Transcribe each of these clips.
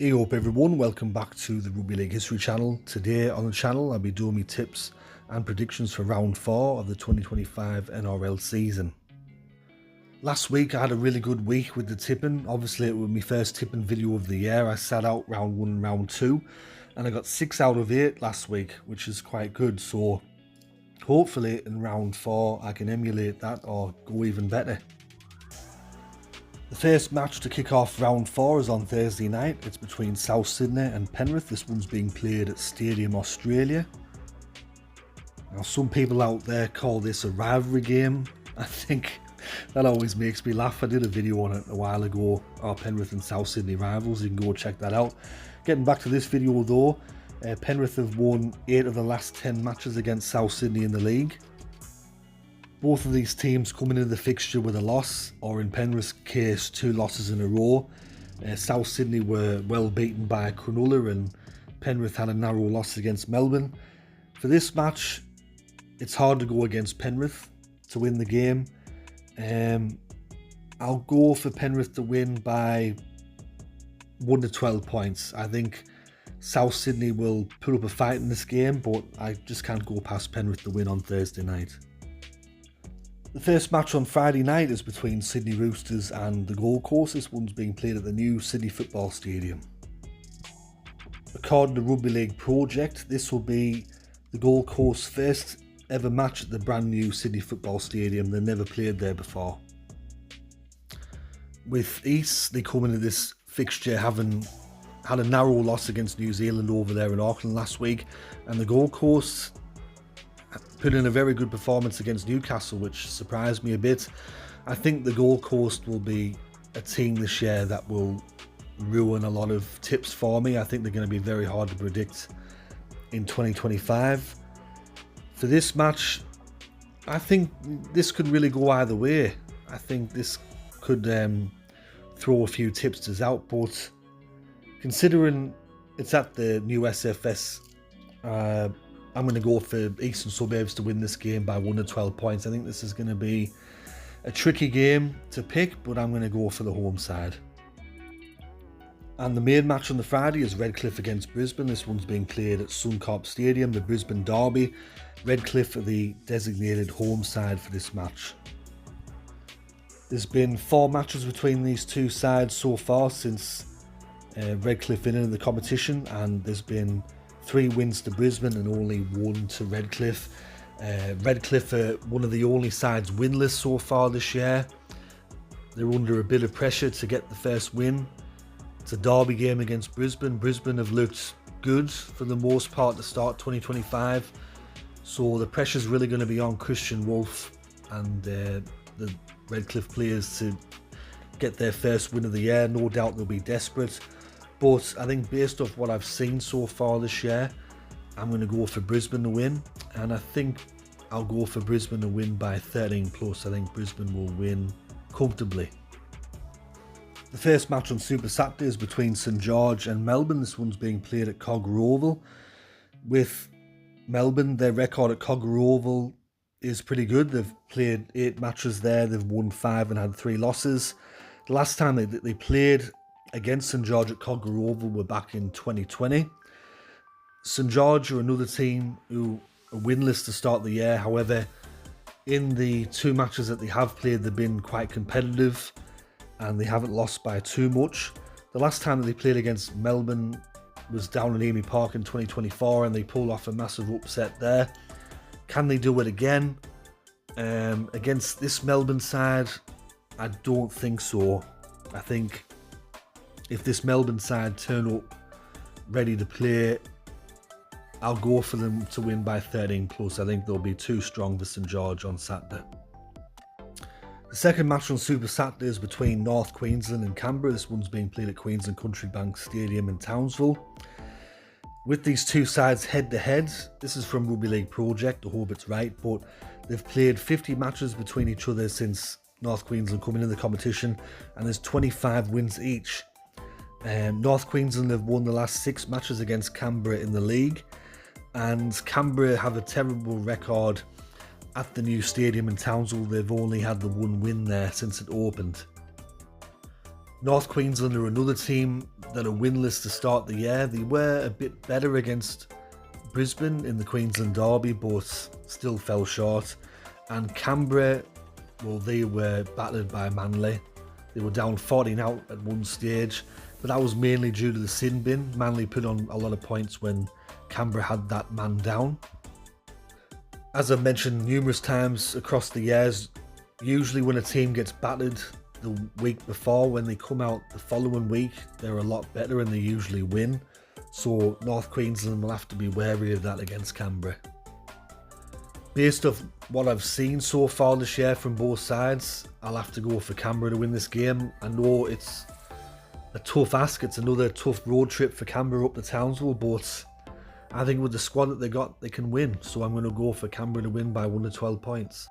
Hey up everyone, welcome back to the Rugby League History channel. Today on the channel I'll be doing my tips and predictions for round 4 of the 2025 NRL season. Last week I had a really good week with the tipping. Obviously it was my first tipping video of the year. I sat out round 1 and round 2 and I got 6 out of 8 last week, which is quite good. So hopefully in round 4 I can emulate that or go even better. The first match to kick off round 4 is on Thursday night. It's between South Sydney and Penrith. This one's being played at Stadium Australia. Now some people out there call this a rivalry game. I think that always makes me laugh. I did a video on it a while ago, our Penrith and South Sydney rivals. You can go check that out. Getting back to this video though, Penrith have won 8 of the last 10 matches against South Sydney in the league. Both of these teams coming into the fixture with a loss, or in Penrith's case 2 losses in a row. South Sydney were well beaten by Cronulla and Penrith had a narrow loss against Melbourne. For this match, it's hard to go against Penrith to win the game. I'll go for Penrith to win by 1 to 12 points. I think South Sydney will put up a fight in this game, but I just can't go past Penrith to win on Thursday night. The first match on Friday night is between Sydney Roosters and the Gold Coast. This one's being played at the new Sydney Football Stadium. According to Rugby League Project, this will be the Gold Coast's first ever match at the brand new Sydney Football Stadium. They never played there before. With East, they come into this fixture having had a narrow loss against New Zealand over there in Auckland last week, and the Gold Coast put in a very good performance against Newcastle, which surprised me a bit. I think the Gold Coast will be a team this year that will ruin a lot of tips for me. I think they're going to be very hard to predict in 2025. For this match, I think this could really go either way. I think this could throw a few tipsters out, but considering it's at the new SFS, I'm going to go for Eastern Suburbs to win this game by 1 to 12 points. I think this is going to be a tricky game to pick, but I'm going to go for the home side. And the main match on the Friday is Redcliffe against Brisbane. This one's being played at Suncorp Stadium, the Brisbane Derby. Redcliffe are the designated home side for this match. There's been 4 matches between these two sides so far since Redcliffe entered the competition, and there's been 3 wins to Brisbane and only 1 to Redcliffe. Redcliffe are one of the only sides winless so far this year. They're under a bit of pressure to get the first win. It's a derby game against Brisbane. Brisbane have looked good for the most part to start 2025. So the pressure's really going to be on Christian Wolf and the Redcliffe players to get their first win of the year. No doubt they'll be desperate. But I think based off what I've seen so far this year, I'm going to go for Brisbane to win. And I think I'll go for Brisbane to win by 13 plus. I think Brisbane will win comfortably. The first match on Super Saturday is between St George and Melbourne. This one's being played at Canterbury Oval. With Melbourne, their record at Canterbury Oval is pretty good. They've played 8 matches there. They've won 5 and had 3 losses. The last time they played against St George at Canterbury Oval were back in 2020. St George are another team who are winless to start the year. However, in the 2 matches that they have played, they've been quite competitive and they haven't lost by too much. The last time that they played against Melbourne was down in Amy Park in 2024 and they pulled off a massive upset there. Can they do it again? Against this Melbourne side, I don't think so. I think if this Melbourne side turn up ready to play, I'll go for them to win by 13 plus. I think they'll be too strong for St George on Saturday. The second match on Super Saturday is between North Queensland and Canberra. This one's being played at Queensland Country Bank Stadium in Townsville. With these two sides head to head, this is from Rugby League Project, I hope it's right, but they've played 50 matches between each other since North Queensland coming into the competition, and there's 25 wins each. North Queensland have won the last 6 matches against Canberra in the league, and Canberra have a terrible record at the new stadium in Townsville. They've only had the 1 win there since it opened. North Queensland are another team that are winless to start the year. They were a bit better against Brisbane in the Queensland derby, but still fell short. And Canberra, well, they were battered by Manly. They were down 14-0 at one stage, but that was mainly due to the sin bin. Manly put on a lot of points when Canberra had that man down. As I've mentioned numerous times across the years, usually when a team gets battered the week before, when they come out the following week, they're a lot better and they usually win. So North Queensland will have to be wary of that against Canberra. Based off what I've seen so far this year from both sides, I'll have to go for Canberra to win this game. I know it's a tough ask. It's another tough road trip for Canberra up to Townsville, but I think with the squad that they got, they can win. So I'm going to go for Canberra to win by 1 to 12 points.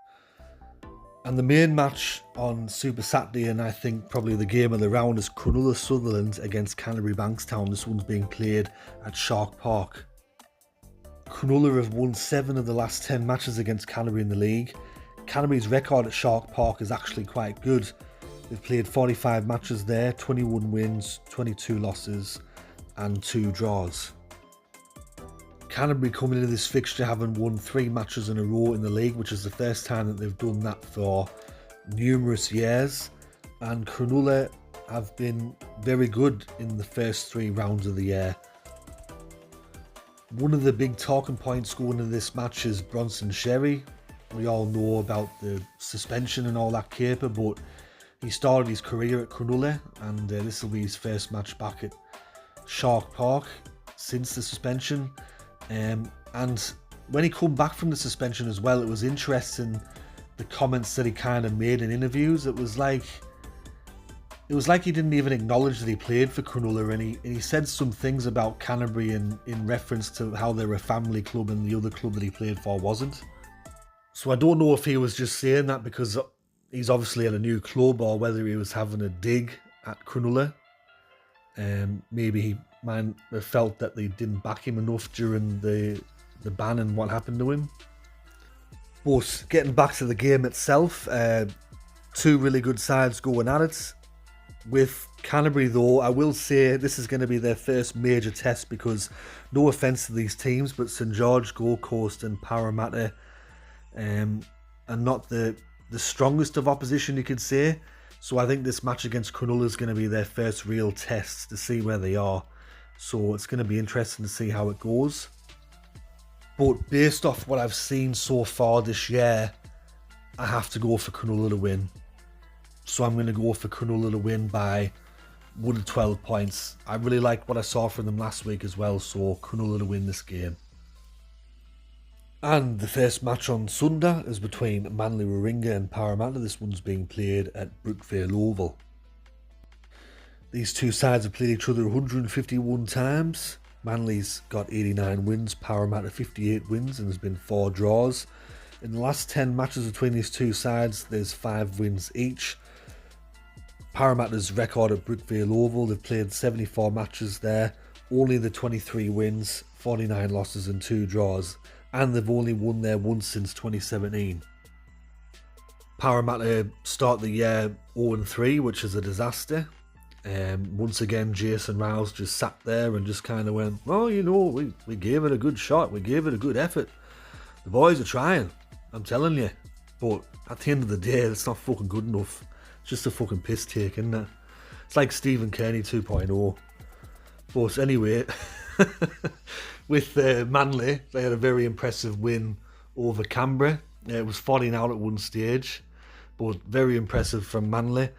And the main match on Super Saturday, and I think probably the game of the round, is Cronulla Sutherland against Canterbury Bankstown. This one's being played at Shark Park. Cronulla have won 7 of the last 10 matches against Canterbury in the league. Canterbury's record at Shark Park is actually quite good. They've played 45 matches there, 21 wins, 22 losses and 2 draws. Canterbury coming into this fixture having won 3 matches in a row in the league, which is the first time that they've done that for numerous years. And Cronulla have been very good in the first 3 rounds of the year. One of the big talking points going into this match is Bronson Xerri. We all know about the suspension and all that caper, but he started his career at Cronulla, and this will be his first match back at Shark Park since the suspension. And when he come back from the suspension as well, it was interesting the comments that he kind of made in interviews. It was like he didn't even acknowledge that he played for Cronulla, and he said some things about Canterbury in reference to how they're a family club and the other club that he played for wasn't. So I don't know if he was just saying that because he's obviously at a new club, or whether he was having a dig at Cronulla. Maybe he might have felt that they didn't back him enough during the ban and what happened to him. But getting back to the game itself, 2 really good sides going at it. With Canterbury though, I will say this is going to be their first major test, because no offence to these teams, but St George, Gold Coast and Parramatta are not the strongest of opposition, you could say. So I think this match against Cronulla is going to be their first real test to see where they are. So it's going to be interesting to see how it goes. But based off what I've seen so far this year, I have to go for Cronulla to win. So I'm going to go for Cronulla to win by 1 to 12 points. I really liked what I saw from them last week as well, so Cronulla to win this game. And the first match on Sunday is between Manly Warringah and Parramatta. This one's being played at Brookvale Oval. These 2 sides have played each other 151 times. Manly's got 89 wins, Parramatta 58 wins, and there's been 4 draws. In the last 10 matches between these 2 sides, there's 5 wins each. Parramatta's record at Brookvale Oval, they've played 74 matches there, only the 23 wins, 49 losses and 2 draws, and they've only won there once since 2017. Parramatta start the year 0-3, which is a disaster. Once again, Jason Rouse just sat there and just kind of went, well, you know, we gave it a good shot, we gave it a good effort. The boys are trying, I'm telling you. But at the end of the day, it's not fucking good enough. It's just a fucking piss take, isn't it? It's like Stephen Kearney 2.0. But anyway, with Manly, they had a very impressive win over Canberra. It was 14-0 at one stage, but very impressive from Manly.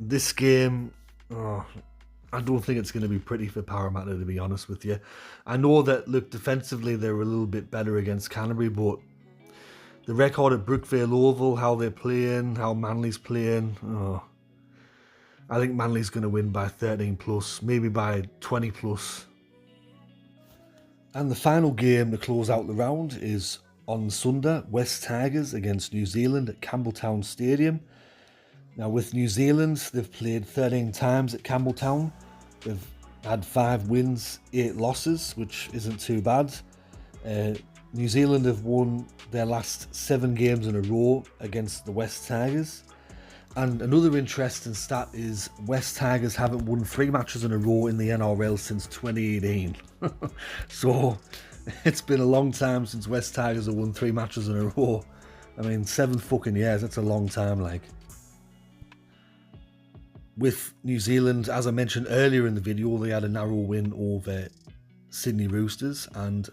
This game, I don't think it's going to be pretty for Parramatta, to be honest with you. I know that, look, defensively they're a little bit better against Canterbury, but the record at Brookvale Oval, how they're playing, how Manly's playing, I think Manly's going to win by 13 plus, maybe by 20 plus. And the final game to close out the round is on Sunday, West Tigers against New Zealand at Campbelltown Stadium. Now with New Zealand, they've played 13 times at Campbelltown. They've had 5 wins, 8 losses, which isn't too bad. New Zealand have won their last 7 games in a row against the West Tigers. And another interesting stat is West Tigers haven't won 3 matches in a row in the NRL since 2018. So it's been a long time since West Tigers have won 3 matches in a row. I mean, 7 fucking years, that's a long time, like. With New Zealand, as I mentioned earlier in the video, they had a narrow win over Sydney Roosters, and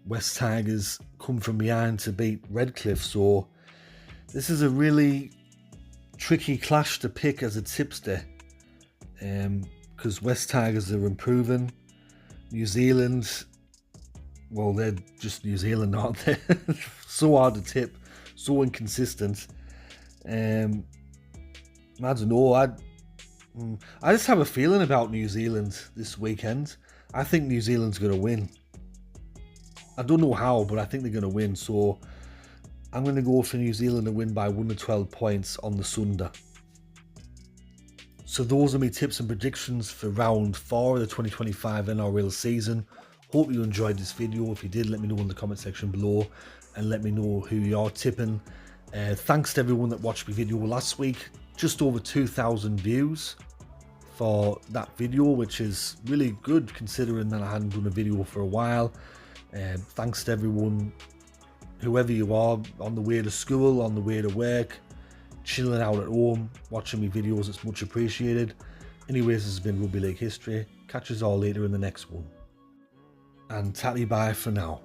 West Tigers come from behind to beat Redcliffe. So this is a really tricky clash to pick as a tipster, because West Tigers are improving. New Zealand, well, they're just New Zealand, aren't they? So hard to tip, so inconsistent. I don't know, I just have a feeling about New Zealand this weekend. I think New Zealand's going to win. I don't know how, but I think they're going to win. So I'm going to go for New Zealand to win by 1 to 12 points on the Sunday. So those are my tips and predictions for round 4 of the 2025 NRL season. Hope you enjoyed this video. If you did, let me know in the comment section below and let me know who you're tipping. Thanks to everyone that watched my video last week. Just over 2,000 views for that video, which is really good considering that I hadn't done a video for a while. Thanks to everyone, whoever you are, on the way to school, on the way to work, chilling out at home, watching me videos, it's much appreciated. Anyways, this has been Rugby League History. Catch us all later in the next one. And tatty bye for now.